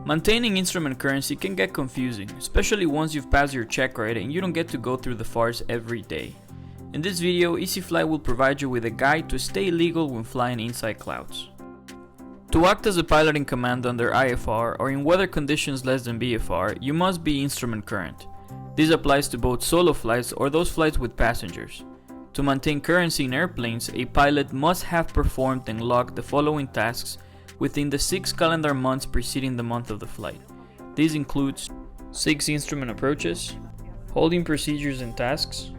Maintaining instrument currency can get confusing, especially once you've passed your checkride and you don't get to go through the farce every day. In this video, EcFlight will provide you with a guide to stay legal when flying inside clouds. To act as a pilot in command under IFR or in weather conditions less than BFR, you must be instrument current. This applies to both solo flights or those flights with passengers. To maintain currency in airplanes, a pilot must have performed and logged the following tasks within the 6 calendar months preceding the month of the flight. This includes 6 instrument approaches, holding procedures and tasks,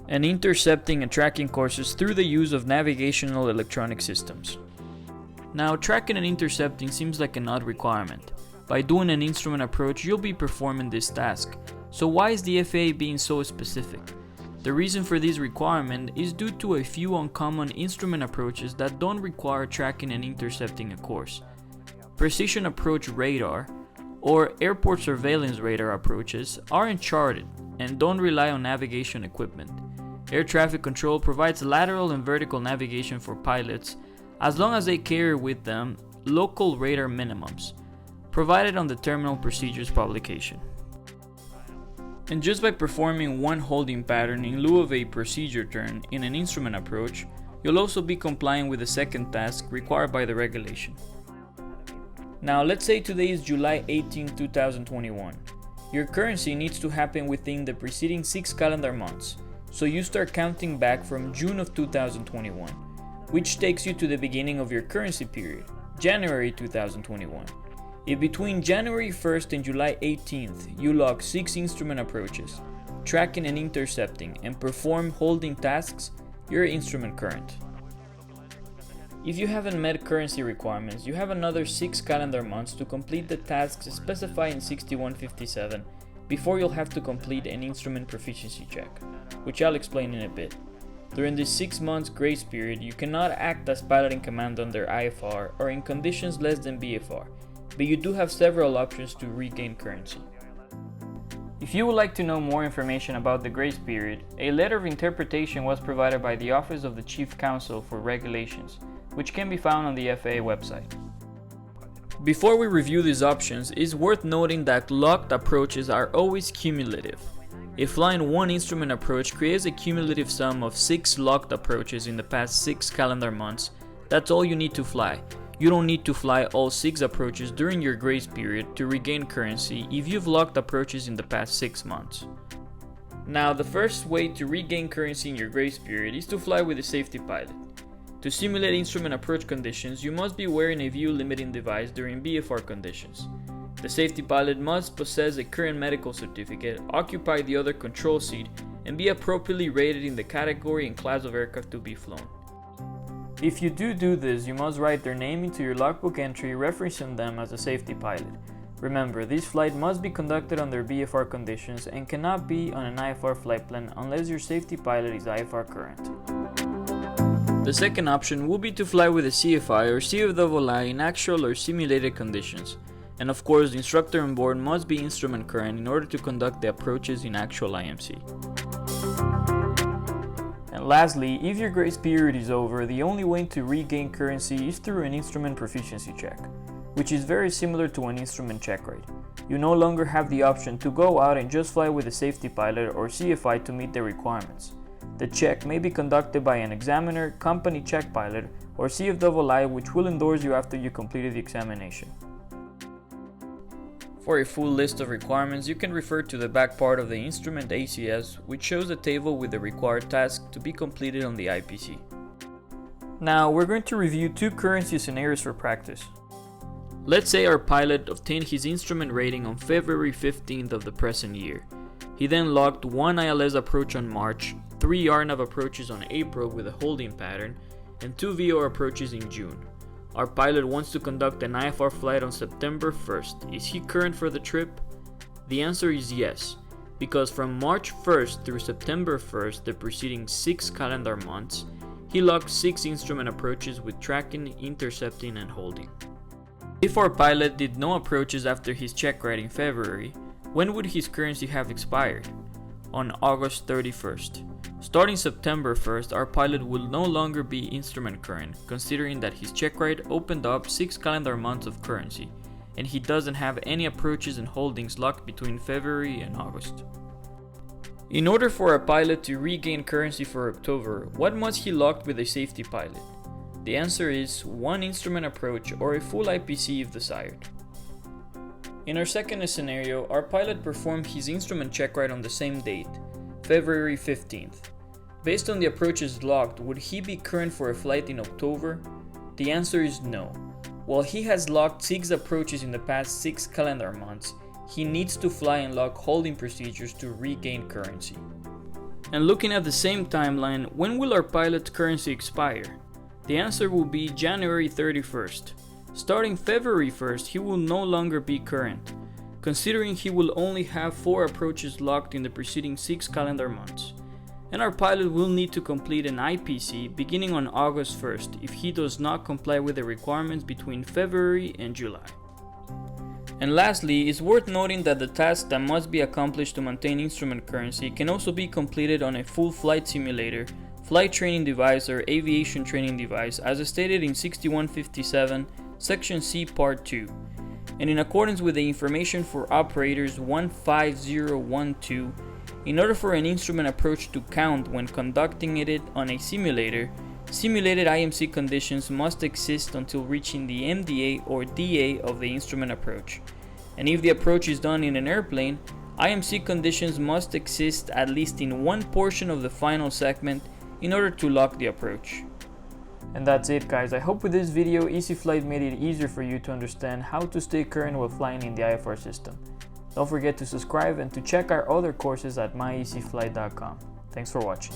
and intercepting and tracking courses through the use of navigational electronic systems. Now, tracking and intercepting seems like an odd requirement. By doing an instrument approach, you'll be performing this task. So why is the FAA being so specific? The reason for this requirement is due to a few uncommon instrument approaches that don't require tracking and intercepting a course. Precision approach radar or airport surveillance radar approaches are uncharted and don't rely on navigation equipment. Air traffic control provides lateral and vertical navigation for pilots as long as they carry with them local radar minimums, provided on the Terminal Procedures publication. And just by performing one holding pattern in lieu of a procedure turn in an instrument approach, you'll also be complying with the second task required by the regulation. Now, let's say today is July 18, 2021. Your currency needs to happen within the preceding 6 calendar months, so you start counting back from June of 2021, which takes you to the beginning of your currency period, January 2021. If between January 1st and July 18th you log 6 instrument approaches, tracking and intercepting, and perform holding tasks, you're instrument current. If you haven't met currency requirements, you have another 6 calendar months to complete the tasks specified in 6157 before you'll have to complete an instrument proficiency check, which I'll explain in a bit. During this 6 months grace period, you cannot act as pilot in command under IFR or in conditions less than BFR, but you do have several options to regain currency. If you would like to know more information about the grace period, a letter of interpretation was provided by the Office of the Chief Counsel for Regulations, which can be found on the FAA website. Before we review these options, it's worth noting that locked approaches are always cumulative. If flying one instrument approach creates a cumulative sum of 6 locked approaches in the past 6 calendar months, that's all you need to fly. You don't need to fly all 6 approaches during your grace period to regain currency if you've locked approaches in the past 6 months. Now, the first way to regain currency in your grace period is to fly with a safety pilot. To simulate instrument approach conditions, you must be wearing a view limiting device during BFR conditions. The safety pilot must possess a current medical certificate, occupy the other control seat, and be appropriately rated in the category and class of aircraft to be flown. If you do this, you must write their name into your logbook entry referencing them as a safety pilot. Remember, this flight must be conducted under BFR conditions and cannot be on an IFR flight plan unless your safety pilot is IFR current. The second option will be to fly with a CFI or CFII in actual or simulated conditions. And of course, the instructor on board must be instrument current in order to conduct the approaches in actual IMC. And lastly, if your grace period is over, the only way to regain currency is through an instrument proficiency check, which is very similar to an instrument checkride. You no longer have the option to go out and just fly with a safety pilot or CFI to meet the requirements. The check may be conducted by an examiner, company check pilot, or CFII, which will endorse you after you completed the examination. For a full list of requirements, you can refer to the back part of the instrument ACS, which shows a table with the required task to be completed on the IPC. Now, we're going to review 2 currency scenarios for practice. Let's say our pilot obtained his instrument rating on February 15th of the present year. He then logged 1 ILS approach on March, 3 RNAV approaches on April with a holding pattern, and 2 VOR approaches in June. Our pilot wants to conduct an IFR flight on September 1st. Is he current for the trip? The answer is yes, because from March 1st through September 1st, the preceding 6 calendar months, he logged 6 instrument approaches with tracking, intercepting, and holding. If our pilot did no approaches after his checkride in February, when would his currency have expired? On August 31st. Starting September 1st, our pilot will no longer be instrument current, considering that his checkride opened up 6 calendar months of currency, and he doesn't have any approaches and holdings locked between February and August. In order for a pilot to regain currency for October, what must he lock with a safety pilot? The answer is one instrument approach or a full IPC if desired. In our second scenario, our pilot performed his instrument checkride on the same date, February 15th. Based on the approaches locked, would he be current for a flight in October? The answer is no. While he has locked 6 approaches in the past 6 calendar months, he needs to fly and lock holding procedures to regain currency. And looking at the same timeline, when will our pilot's currency expire? The answer will be January 31st. Starting February 1st, he will no longer be current, considering he will only have 4 approaches locked in the preceding 6 calendar months. And our pilot will need to complete an IPC beginning on August 1st if he does not comply with the requirements between February and July. And lastly, it's worth noting that the tasks that must be accomplished to maintain instrument currency can also be completed on a full flight simulator, flight training device, or aviation training device as stated in 6157, Section C, Part 2, and in accordance with the information for operators 15012, in order for an instrument approach to count when conducting it on a simulator, simulated IMC conditions must exist until reaching the MDA or DA of the instrument approach. And if the approach is done in an airplane, IMC conditions must exist at least in one portion of the final segment in order to lock the approach. And that's it, guys. I hope with this video EcFlight made it easier for you to understand how to stay current while flying in the IFR system. Don't forget to subscribe and to check our other courses at myecflight.com. Thanks for watching.